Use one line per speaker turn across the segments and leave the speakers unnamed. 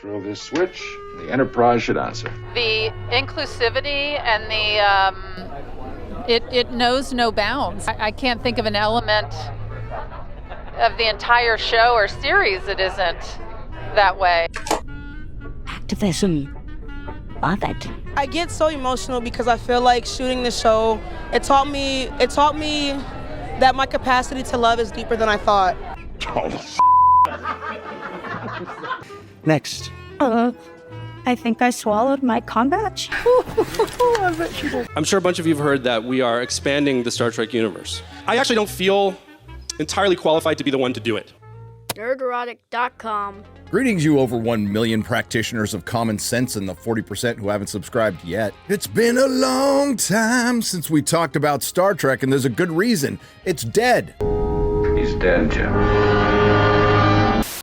Throw this switch, and the Enterprise should answer.
The inclusivity and it knows no bounds. I can't think of an element of the entire show or series that isn't that way.
Activism. Love it.
I get so emotional because I feel like shooting the show, it taught me that my capacity to love is deeper than I thought.
Next.
I think I swallowed my combat.
I'm sure a bunch of you have heard that we are expanding the Star Trek universe. I actually don't feel entirely qualified to be the one to do it.
Nerdrotic.com.
Greetings, you over 1 million practitioners of common sense and the 40% who haven't subscribed yet. It's been a long time since we talked about Star Trek, and there's a good reason. It's dead.
He's dead, Jim.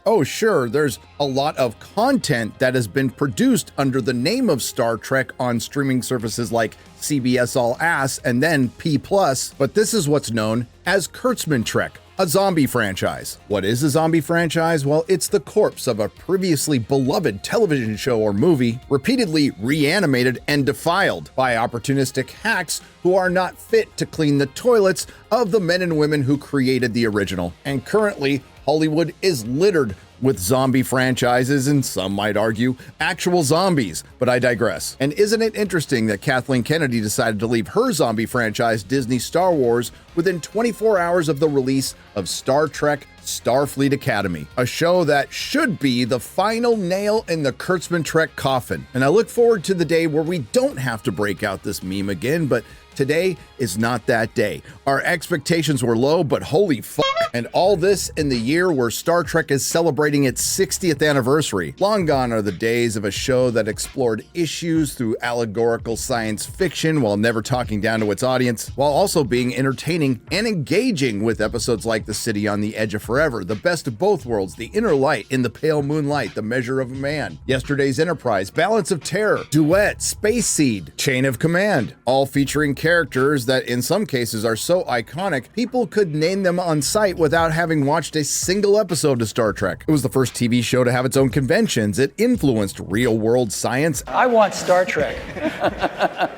Oh, sure, there's a lot of content that has been produced under the name of Star Trek on streaming services like CBS All Ass and then P+, but this is what's known as Kurtzman Trek, a zombie franchise. What is a zombie franchise? Well, it's the corpse of a previously beloved television show or movie, repeatedly reanimated and defiled by opportunistic hacks who are not fit to clean the toilets of the men and women who created the original. And currently, Hollywood is littered with zombie franchises, and some might argue actual zombies, but I digress. And isn't it interesting that Kathleen Kennedy decided to leave her zombie franchise, Disney Star Wars, within 24 hours of the release of Star Trek Starfleet Academy, a show that should be the final nail in the Kurtzman Trek coffin. And I look forward to the day where we don't have to break out this meme again, but today is not that day. Our expectations were low, but holy fuck. And all this in the year where Star Trek is celebrating its 60th anniversary. Long gone are the days of a show that explored issues through allegorical science fiction while never talking down to its audience, while also being entertaining and engaging with episodes like The City on the Edge of Forever, The Best of Both Worlds, The Inner Light, In the Pale Moonlight, The Measure of a Man, Yesterday's Enterprise, Balance of Terror, Duet, Space Seed, Chain of Command, all featuring characters that in some cases are so iconic, people could name them on sight without having watched a single episode of Star Trek. It was the first TV show to have its own conventions. It influenced real-world science.
I want Star Trek.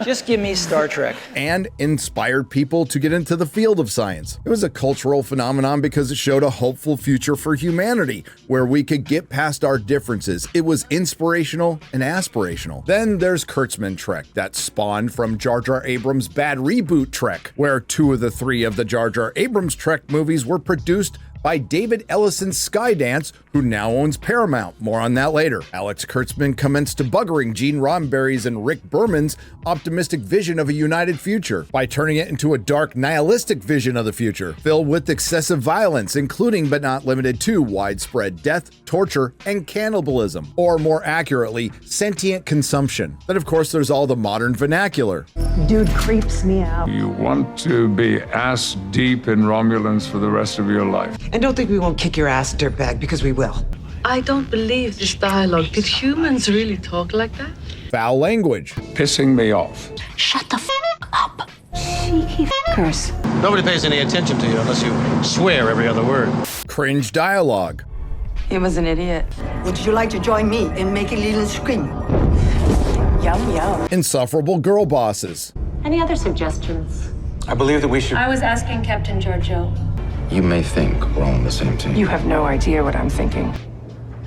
Just give me Star Trek.
And inspired people to get into the field of science. It was a cultural phenomenon because it showed a hopeful future for humanity, where we could get past our differences. It was inspirational and aspirational. Then there's Kurtzman Trek, that spawned from Jar Jar Abrams' bad reboot Trek, where 2 of the 3 of the Jar Jar Abrams Trek movies were produced by David Ellison's Skydance, who now owns Paramount. More on that later. Alex Kurtzman commenced buggering Gene Roddenberry's and Rick Berman's optimistic vision of a united future by turning it into a dark, nihilistic vision of the future, filled with excessive violence, including but not limited to widespread death, torture, and cannibalism, or more accurately, sentient consumption. Then, of course, there's all the modern vernacular.
Dude creeps me out.
You want to be ass deep in Romulans for the rest of your life.
And don't think we won't kick your ass, dirtbag, because we will.
I don't believe this dialogue. Did humans really talk like that?
Foul language.
Pissing me off.
Shut the up. Cheeky f***ers.
Nobody pays any attention to you unless you swear every other word.
Cringe dialogue.
He was an idiot. Would you like to join me in making Leland scream? Yum, yum.
Insufferable girl bosses.
Any other suggestions?
I believe that we should...
I was asking Captain Giorgio.
You may think we're on the same team.
You have no idea what I'm thinking.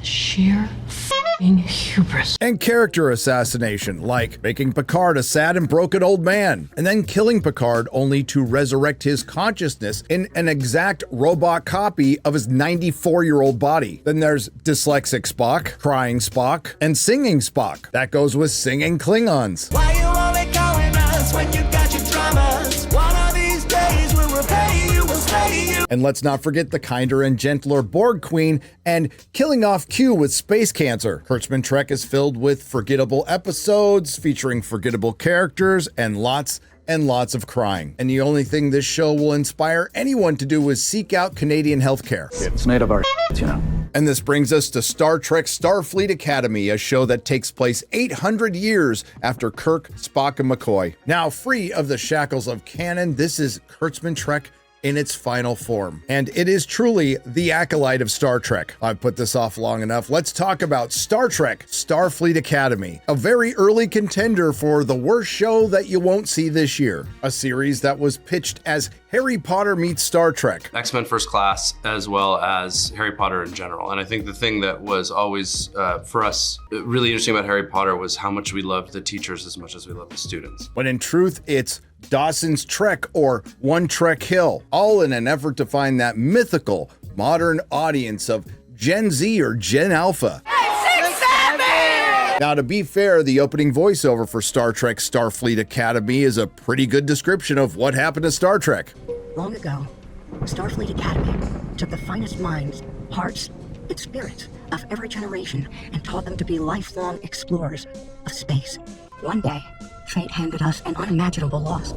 Sheer f***ing hubris.
And character assassination, like making Picard a sad and broken old man, and then killing Picard only to resurrect his consciousness in an exact robot copy of his 94-year-old body. Then there's dyslexic Spock, crying Spock, and singing Spock. That goes with singing Klingons.
Why you only calling us when you got your dramas? One of these days we'll repay you, we'll slay you.
And let's not forget the kinder and gentler Borg Queen and killing off Q with space cancer. Kurtzman Trek is filled with forgettable episodes featuring forgettable characters and lots of crying. And the only thing this show will inspire anyone to do is seek out Canadian healthcare.
It's made of our you know.
And this brings us to Star Trek Starfleet Academy, a show that takes place 800 years after Kirk, Spock, and McCoy. Now free of the shackles of canon, this is Kurtzman Trek in its final form. And it is truly the acolyte of Star Trek. I've put this off long enough. Let's talk about Star Trek Starfleet Academy, a very early contender for the worst show that you won't see this year. A series that was pitched as Harry Potter meets Star Trek.
X-Men First Class, as well as Harry Potter in general. And I think the thing that was always, for us, really interesting about Harry Potter was how much we loved the teachers as much as we loved the students.
When in truth, it's Dawson's Trek or One Trek Hill, all in an effort to find that mythical modern audience of Gen Z or Gen Alpha. Now, to be fair, the opening voiceover for Star Trek Starfleet Academy is a pretty good description of what happened to Star Trek.
Long ago, Starfleet Academy took the finest minds, hearts, and spirits of every generation and taught them to be lifelong explorers of space. One day, fate handed us an unimaginable loss.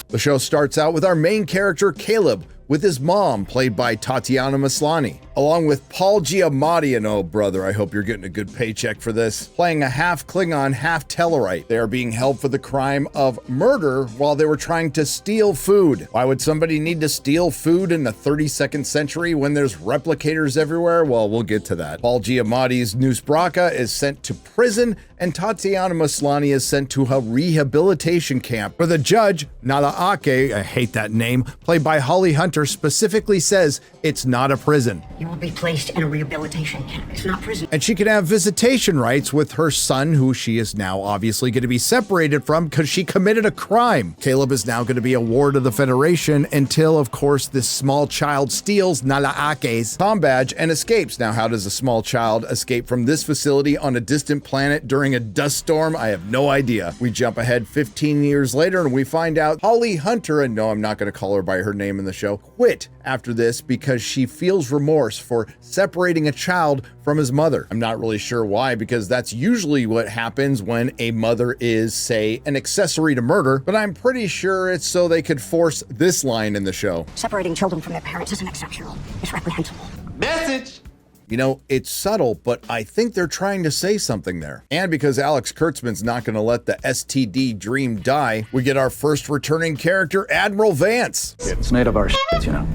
The show starts out with our main character, Caleb, with his mom, played by Tatiana Maslany, along with Paul Giamatti, and oh brother, I hope you're getting a good paycheck for this, playing a half Klingon, half Tellarite. They are being held for the crime of murder while they were trying to steal food. Why would somebody need to steal food in the 32nd century when there's replicators everywhere? Well, we'll get to that. Paul Giamatti's Noose Braca is sent to prison, and Tatiana Maslany is sent to a rehabilitation camp, where the judge, Nalaake, I hate that name, played by Holly Hunter, specifically says it's not a prison.
You will be placed in a rehabilitation camp. It's not prison.
And she can have visitation rights with her son, who she is now obviously going to be separated from because she committed a crime. Caleb is now going to be a ward of the Federation until, of course, this small child steals Nalaake's comm badge and escapes. Now, how does a small child escape from this facility on a distant planet during a dust storm? I have no idea. We jump ahead 15 years later and we find out Holly Hunter, and no, I'm not going to call her by her name in the show, quit after this because she feels remorse for separating a child from his mother. I'm not really sure why, because that's usually what happens when a mother is, say, an accessory to murder, but I'm pretty sure it's so they could force this line in the show.
Separating children from their parents isn't exceptional. It's reprehensible.
Message!
You know, it's subtle, but I think they're trying to say something there. And because Alex Kurtzman's not going to let the STD dream die, we get our first returning character, Admiral Vance.
It's made of our shit, you know.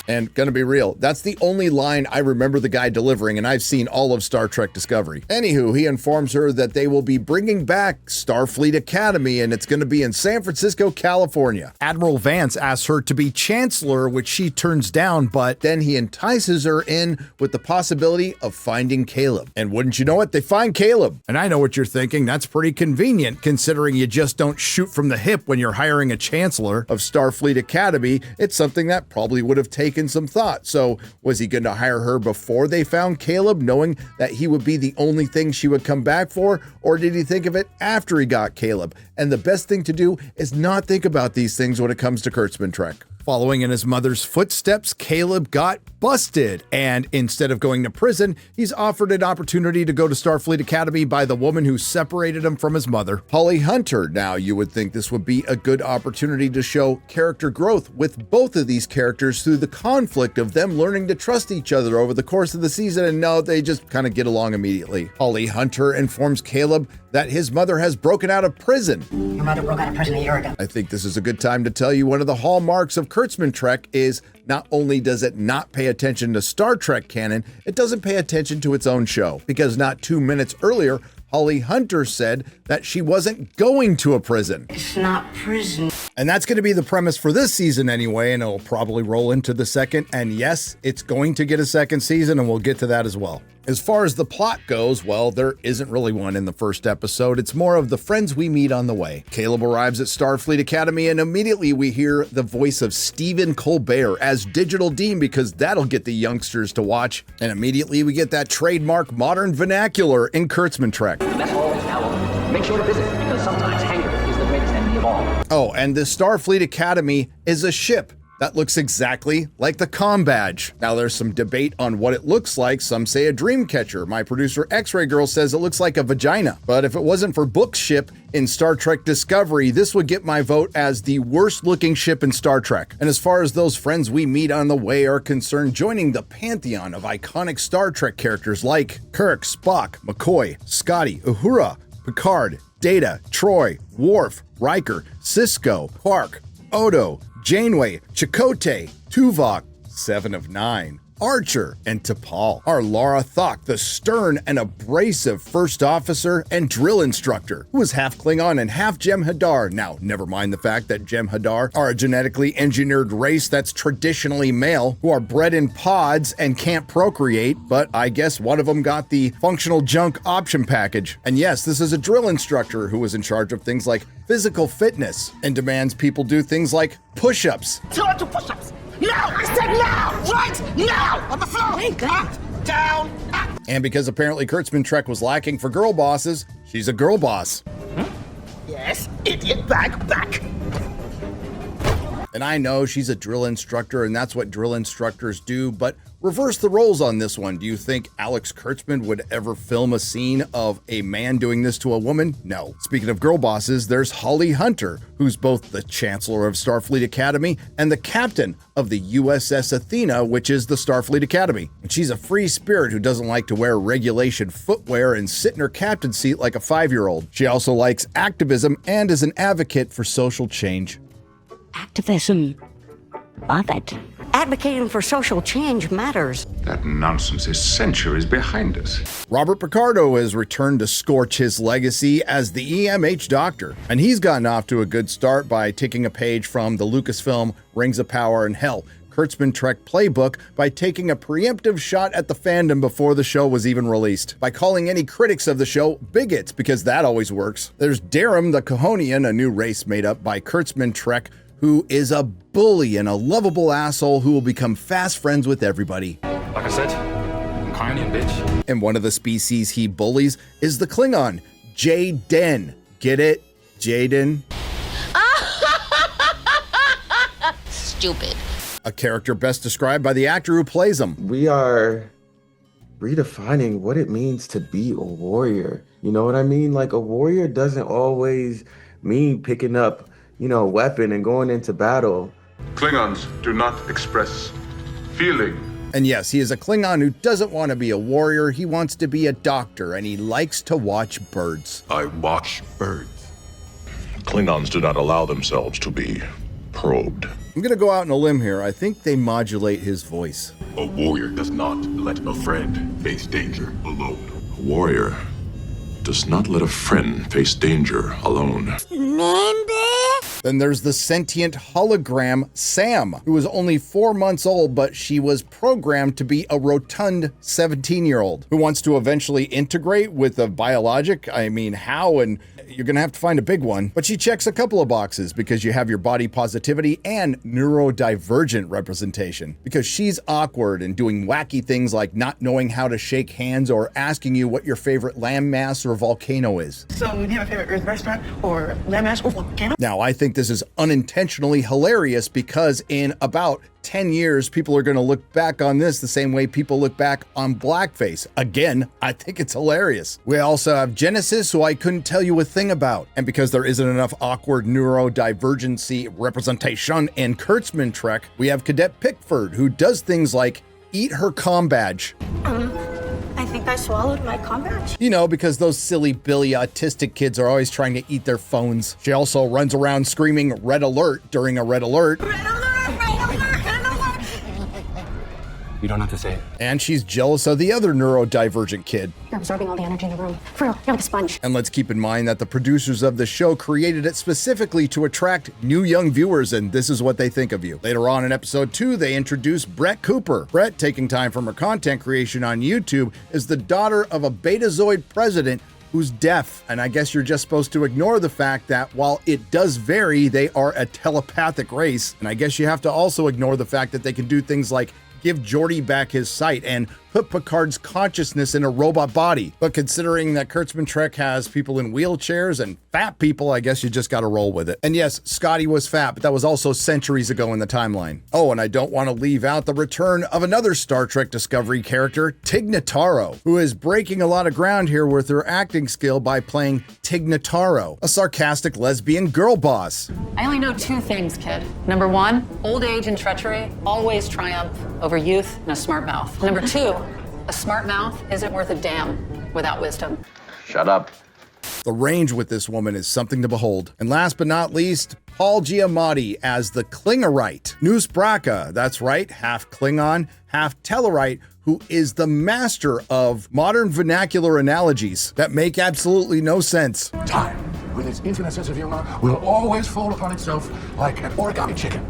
And gonna be real, that's the only line I remember the guy delivering, and I've seen all of Star Trek Discovery. Anywho, he informs her that they will be bringing back Starfleet Academy, and it's gonna be in San Francisco, California. Admiral Vance asks her to be Chancellor, which she turns down, but then he entices her in with the possibility of finding Caleb. And wouldn't you know it, they find Caleb. And I know what you're thinking, that's pretty convenient, considering you just don't shoot from the hip when you're hiring a Chancellor of Starfleet Academy. It's something that probably would have taken some thought. So was he going to hire her before they found Caleb, knowing that he would be the only thing she would come back for? Or did he think of it after he got Caleb? And the best thing to do is not think about these things when it comes to Kurtzman Trek. Following in his mother's footsteps, Caleb got busted, and instead of going to prison, he's offered an opportunity to go to Starfleet Academy by the woman who separated him from his mother, Holly Hunter. Now, you would think this would be a good opportunity to show character growth with both of these characters through the conflict of them learning to trust each other over the course of the season, and no, they just kind of get along immediately. Holly Hunter informs Caleb that his mother has broken out of prison.
Your mother broke out of prison a year ago.
I think this is a good time to tell you one of the hallmarks of Kurtzman Trek is not only does it not pay attention to Star Trek canon, it doesn't pay attention to its own show. Because not 2 minutes earlier, Holly Hunter said that she wasn't going to a prison.
It's not prison.
And that's going to be the premise for this season anyway, and it'll probably roll into the second. And yes, it's going to get a second season, and we'll get to that as well. As far as the plot goes, well, there isn't really one in the first episode. It's more of the friends we meet on the way. Caleb arrives at Starfleet Academy, and immediately we hear the voice of Stephen Colbert as Digital Dean, because that'll get the youngsters to watch. And immediately we get that trademark modern vernacular in Kurtzman Trek.
That's all now. Make sure to visit, because sometimes anger is the greatest enemy of all.
Oh, and the Starfleet Academy is a ship that looks exactly like the comm badge. Now, there's some debate on what it looks like. Some say a dream catcher. My producer X-Ray Girl says it looks like a vagina. But if it wasn't for Book's ship in Star Trek Discovery, this would get my vote as the worst looking ship in Star Trek. And as far as those friends we meet on the way are concerned, joining the pantheon of iconic Star Trek characters like Kirk, Spock, McCoy, Scotty, Uhura, Picard, Data, Troy, Worf, Riker, Sisko, Quark, Odo, Janeway, Chakotay, Tuvok, 7 of 9, Archer, and T'Pol are Lara Thok, the stern and abrasive first officer and drill instructor, who is half Klingon and half Jem'Hadar. Now, never mind the fact that Jem'Hadar are a genetically engineered race that's traditionally male, who are bred in pods and can't procreate, but I guess one of them got the functional junk option package. And yes, this is a drill instructor who is in charge of things like physical fitness and demands people do things like push-ups.
200 push-ups. Now! I said now! Right now! On the floor! Up, down, up!
And because apparently Kurtzman Trek was lacking for girl bosses, she's a girl boss.
Yes, idiot back.
And I know she's a drill instructor and that's what drill instructors do, but reverse the roles on this one. Do you think Alex Kurtzman would ever film a scene of a man doing this to a woman? No. Speaking of girl bosses, there's Holly Hunter, who's both the Chancellor of Starfleet Academy and the captain of the USS Athena, which is the Starfleet Academy. And she's a free spirit who doesn't like to wear regulation footwear and sit in her captain's seat like a 5-year-old. She also likes activism and is an advocate for social change.
Activism. Love it. Advocating for social change matters.
That nonsense is centuries behind us.
Robert Picardo has returned to scorch his legacy as the EMH Doctor, and he's gotten off to a good start by taking a page from the Lucasfilm Rings of Power and hell, Kurtzman Trek playbook by taking a preemptive shot at the fandom before the show was even released, by calling any critics of the show bigots, because that always works. There's Darum the Kahonian, a new race made up by Kurtzman Trek, who is a bully and a lovable asshole who will become fast friends with everybody.
Like I said, I'm Kahonian, bitch.
And one of the species he bullies is the Klingon, Jaden. Get it? Jaden?
Stupid.
A character best described by the actor who plays him.
We are redefining what it means to be a warrior. You know what I mean? Like, a warrior doesn't always mean picking up, a weapon and going into battle.
Klingons do not express feeling.
And yes, he is a Klingon who doesn't want to be a warrior. He wants to be a doctor, and he likes to watch birds.
I watch birds. Klingons do not allow themselves to be probed.
I'm gonna go out on a limb here. I think they modulate his voice.
A warrior does not let a friend face danger alone. A warrior does not let a friend face danger alone.
Then there's the sentient hologram Sam, who is only 4 months old, but she was programmed to be a rotund 17-year-old who wants to eventually integrate with a biologic. I mean, how? And you're gonna have to find a big one. But she checks a couple of boxes because you have your body positivity and neurodivergent representation, because she's awkward and doing wacky things like not knowing how to shake hands or asking you what your favorite landmass or volcano is.
So, do you have a favorite Earth restaurant or landmass or volcano?
Now, I think this is unintentionally hilarious because in about 10 years, people are going to look back on this the same way people look back on blackface. Again, I think it's hilarious. We also have Genesis, who I couldn't tell you a thing about. And because there isn't enough awkward neurodivergency representation in Kurtzman Trek, we have Cadet Pickford, who does things like eat her comm badge.
I think I swallowed my comm badge.
Because those silly Billy autistic kids are always trying to eat their phones. She also runs around screaming red alert during a red alert.
Red alert! Red alert! Red alert!
You don't have to say it.
And she's jealous of the other neurodivergent kid.
You're absorbing all the energy in the room. For real, you're like a sponge.
And let's keep in mind that the producers of the show created it specifically to attract new young viewers, and this is what they think of you. Later on in episode 2, they introduce Brett Cooper. Brett, taking time from her content creation on YouTube, is the daughter of a Betazoid president who's deaf. And I guess you're just supposed to ignore the fact that while it does vary, they are a telepathic race. And I guess you have to also ignore the fact that they can do things like give Geordi back his sight and put Picard's consciousness in a robot body. But considering that Kurtzman Trek has people in wheelchairs and fat people, I guess you just gotta roll with it. And yes, Scotty was fat, but that was also centuries ago in the timeline. Oh, and I don't want to leave out the return of another Star Trek Discovery character, Tig Notaro, who is breaking a lot of ground here with her acting skill by playing Tig Notaro, a sarcastic lesbian girl boss.
I only know 2 things, kid. Number 1, old age and treachery always triumph over youth and a smart mouth. Number 2, a smart mouth isn't worth a damn without wisdom.
Shut up.
The range with this woman is something to behold. And last but not least, Paul Giamatti as the Klingerite. Noose Bracca, that's right, half Klingon, half Tellarite, who is the master of modern vernacular analogies that make absolutely no sense.
Time, with its infinite sense of humor, will always fold upon itself like an origami chicken.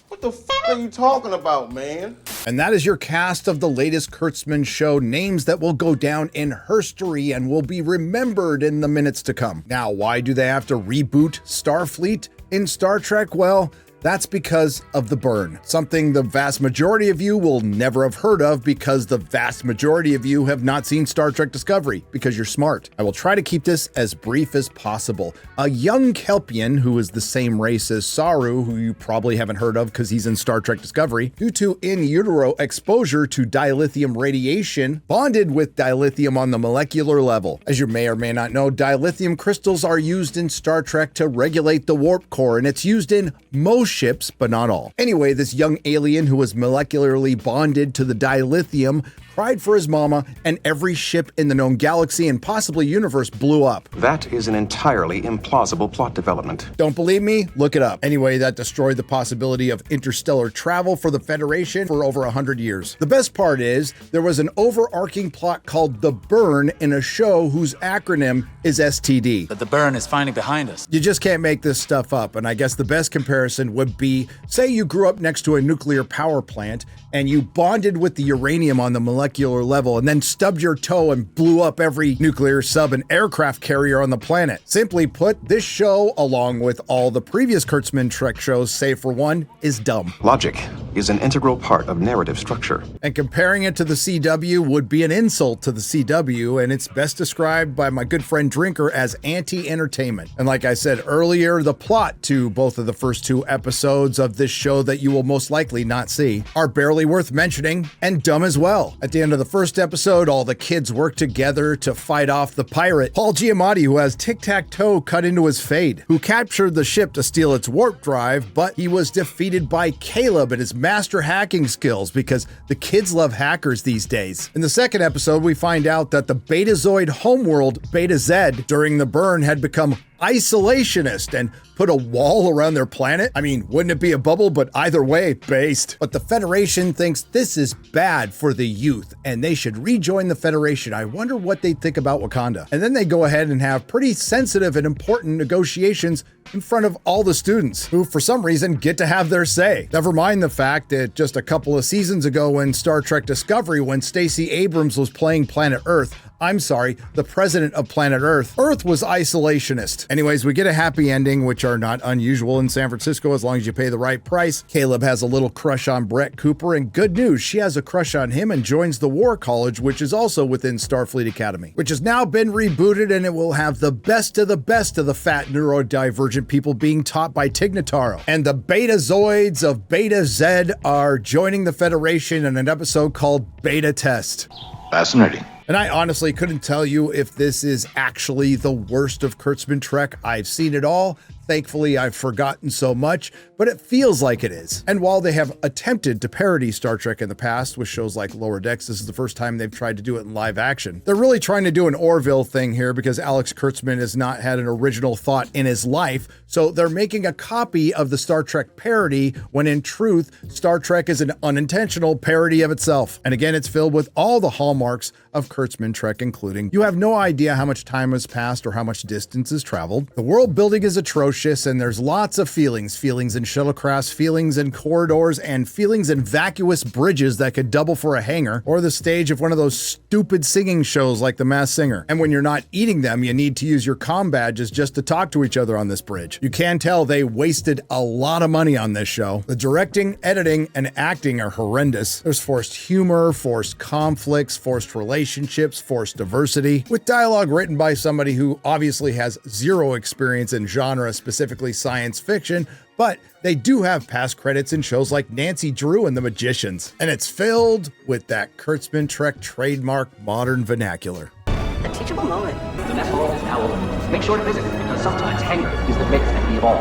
What the f are you talking about, man?
And that is your cast of the latest Kurtzman show, names that will go down in herstory and will be remembered in the minutes to come. Now, why do they have to reboot Starfleet in Star Trek? Well, that's because of the burn, something the vast majority of you will never have heard of because the vast majority of you have not seen Star Trek Discovery because you're smart. I will try to keep this as brief as possible. A young Kelpian who is the same race as Saru, who you probably haven't heard of because he's in Star Trek Discovery, due to in utero exposure to dilithium radiation, bonded with dilithium on the molecular level. As you may or may not know, dilithium crystals are used in Star Trek to regulate the warp core, and it's used in most ships, but not all. Anyway, this young alien who was molecularly bonded to the dilithium cried for his mama, and every ship in the known galaxy and possibly universe blew up.
That is an entirely implausible plot development.
Don't believe me? Look it up. Anyway, that destroyed the possibility of interstellar travel for the Federation for over 100 years. The best part is, there was an overarching plot called The Burn in a show whose acronym is STD.
That the burn is finally behind us.
You just can't make this stuff up, and I guess the best comparison would be, say you grew up next to a nuclear power plant and you bonded with the uranium on the molecular level and then stubbed your toe and blew up every nuclear sub and aircraft carrier on the planet. Simply put, this show, along with all the previous Kurtzman Trek shows, save for one, is dumb.
Logic is an integral part of narrative structure.
And comparing it to the CW would be an insult to the CW, and it's best described by my good friend Drinker as anti-entertainment. And like I said earlier, the plot to both of the first two episodes of this show that you will most likely not see are barely worth mentioning and dumb as well. At the end of the first episode, all the kids work together to fight off the pirate, Paul Giamatti, who has tic-tac-toe cut into his fade, who captured the ship to steal its warp drive, but he was defeated by Caleb and his master hacking skills because the kids love hackers these days. In the second episode, we find out that the Betazoid homeworld, Beta Z, during the burn had become isolationist and put a wall around their planet. I mean, wouldn't it be a bubble? But either way, based. But the Federation thinks this is bad for the youth and they should rejoin the Federation. I wonder what they think about Wakanda. And then they go ahead and have pretty sensitive and important negotiations in front of all the students who, for some reason, get to have their say. Never mind the fact that just a couple of seasons ago in Star Trek Discovery, when Stacey Abrams was playing Planet Earth, the president of Planet Earth was isolationist. Anyways, we get a happy ending, which are not unusual in San Francisco as long as you pay the right price. Caleb has a little crush on Brett Cooper, and good news, she has a crush on him and joins the War College, which is also within Starfleet Academy, which has now been rebooted, and it will have the best of the fat neurodivergent people being taught by Tig Notaro. And the Betazoids of Beta Z are joining the Federation in an episode called Beta Test.
Fascinating.
And I honestly couldn't tell you if this is actually the worst of Kurtzman Trek. I've seen it all. Thankfully, I've forgotten so much, but it feels like it is. And while they have attempted to parody Star Trek in the past with shows like Lower Decks, this is the first time they've tried to do it in live action. They're really trying to do an Orville thing here because Alex Kurtzman has not had an original thought in his life, so they're making a copy of the Star Trek parody when in truth, Star Trek is an unintentional parody of itself. And again, it's filled with all the hallmarks of Kurtzman Trek, including you have no idea how much time has passed or how much distance is traveled. The world building is atrocious, and there's lots of feelings in shuttlecrafts, feelings in corridors, and feelings in vacuous bridges that could double for a hangar or the stage of one of those stupid singing shows like The Masked Singer. And when you're not eating them, you need to use your comm badges just to talk to each other on this bridge. You can tell they wasted a lot of money on this show. The directing, editing, and acting are horrendous. There's forced humor, forced conflicts, forced relationships, forced diversity, with dialogue written by somebody who obviously has zero experience in genre, specifically science fiction, but they do have past credits in shows like Nancy Drew and The Magicians. And it's filled with that Kurtzman Trek trademark modern vernacular.
A teachable moment.
The next world is now open. Make sure to visit, because sometimes anger is the greatest enemy of all.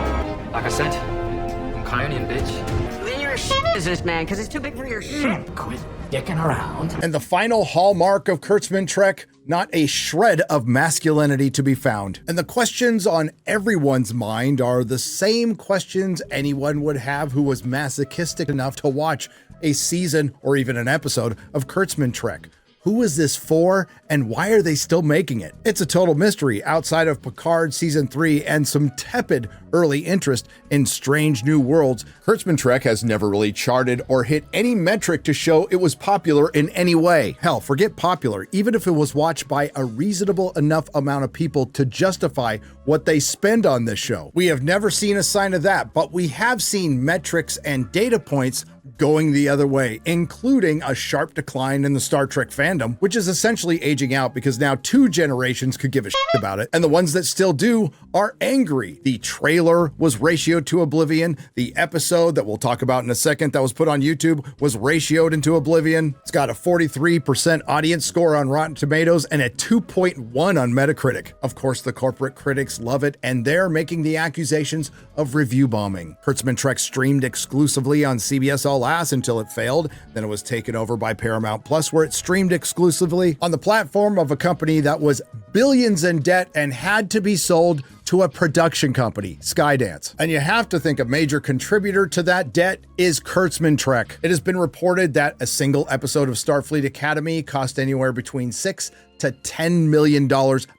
Like I said, I'm Kionian, bitch.
When you're of shit is this, man? Because it's too big for your shit.
Quit dicking around.
And the final hallmark of Kurtzman Trek, not a shred of masculinity to be found. And the questions on everyone's mind are the same questions anyone would have who was masochistic enough to watch a season or even an episode of Kurtzman Trek. Who is this for, and why are they still making it? It's a total mystery outside of Picard Season 3 and some tepid early interest in Strange New Worlds. Kurtzman Trek has never really charted or hit any metric to show it was popular in any way. Hell, forget popular, even if it was watched by a reasonable enough amount of people to justify what they spend on this show. We have never seen a sign of that, but we have seen metrics and data points going the other way, including a sharp decline in the Star Trek fandom, which is essentially aging out because now 2 generations could give a shit about it, and the ones that still do are angry. The trailer was ratioed to oblivion. The episode that we'll talk about in a second that was put on YouTube was ratioed into oblivion. It's got a 43% audience score on Rotten Tomatoes and a 2.1 on Metacritic. Of course, the corporate critics love it, and they're making the accusations of review bombing. Kurtzman Trek streamed exclusively on CBS All Access until it failed. Then it was taken over by Paramount Plus, where it streamed exclusively on the platform of a company that was billions in debt and had to be sold to a production company, Skydance. And you have to think a major contributor to that debt is Kurtzman Trek. It has been reported that a single episode of Starfleet Academy cost anywhere between $6 to $10 million,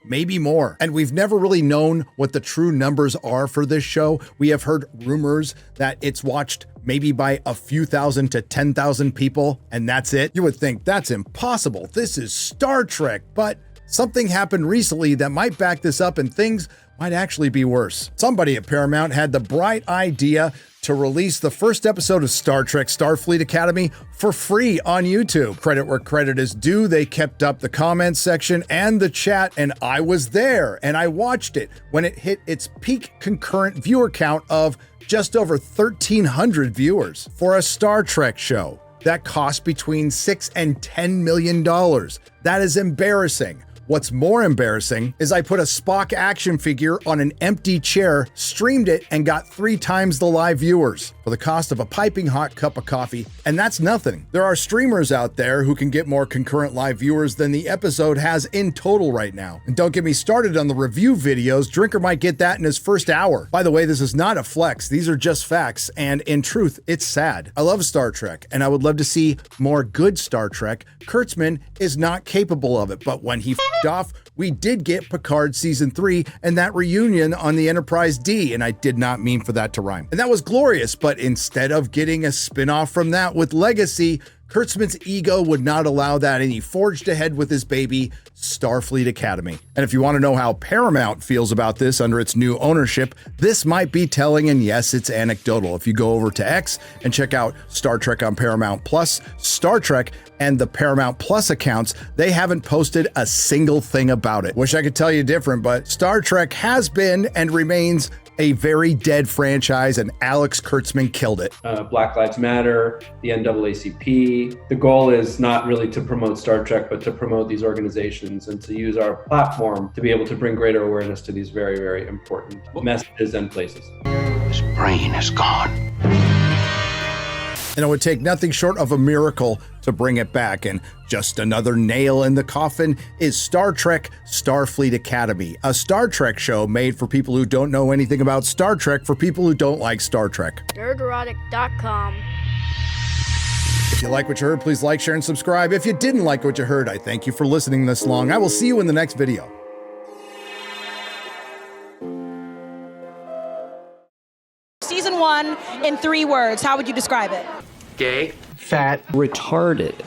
maybe more. And we've never really known what the true numbers are for this show. We have heard rumors that it's watched maybe by a few thousand to 10,000 people, and that's it. You would think that's impossible. This is Star Trek, but something happened recently that might back this up, and things might actually be worse. Somebody at Paramount had the bright idea to release the first episode of Star Trek Starfleet Academy for free on YouTube. Credit where credit is due. They kept up the comments section and the chat, and I was there and I watched it when it hit its peak concurrent viewer count of just over 1,300 viewers for a Star Trek show that cost between $6 and $10 million. That is embarrassing. What's more embarrassing is I put a Spock action figure on an empty chair, streamed it, and got 3 times the live viewers for the cost of a piping hot cup of coffee. And that's nothing. There are streamers out there who can get more concurrent live viewers than the episode has in total right now. And don't get me started on the review videos. Drinker might get that in his first hour. By the way, this is not a flex. These are just facts. And in truth, it's sad. I love Star Trek, and I would love to see more good Star Trek. Kurtzman is not capable of it, but when he off, we did get Picard Season 3 and that reunion on the Enterprise D, and I did not mean for that to rhyme. And that was glorious, but instead of getting a spin-off from that with Legacy, Kurtzman's ego would not allow that, and he forged ahead with his baby, Starfleet Academy. And if you want to know how Paramount feels about this under its new ownership, this might be telling, and yes, it's anecdotal. If you go over to X and check out Star Trek on Paramount Plus, Star Trek and the Paramount Plus accounts, they haven't posted a single thing about it. Wish I could tell you different, but Star Trek has been and remains a very dead franchise, and Alex Kurtzman killed it.
Black Lives Matter, the NAACP. The goal is not really to promote Star Trek, but to promote these organizations and to use our platform to be able to bring greater awareness to these very, very important messages and places.
His brain is gone.
And it would take nothing short of a miracle to bring it back. And just another nail in the coffin is Star Trek Starfleet Academy, a Star Trek show made for people who don't know anything about Star Trek, for people who don't like Star Trek.
Nerdrotic.com.
If you like what you heard, please like, share, and subscribe. If you didn't like what you heard, I thank you for listening this long. I will see you in the next video.
Season 1 in 3 words, how would you describe it?
Gay.
Fat. Retarded.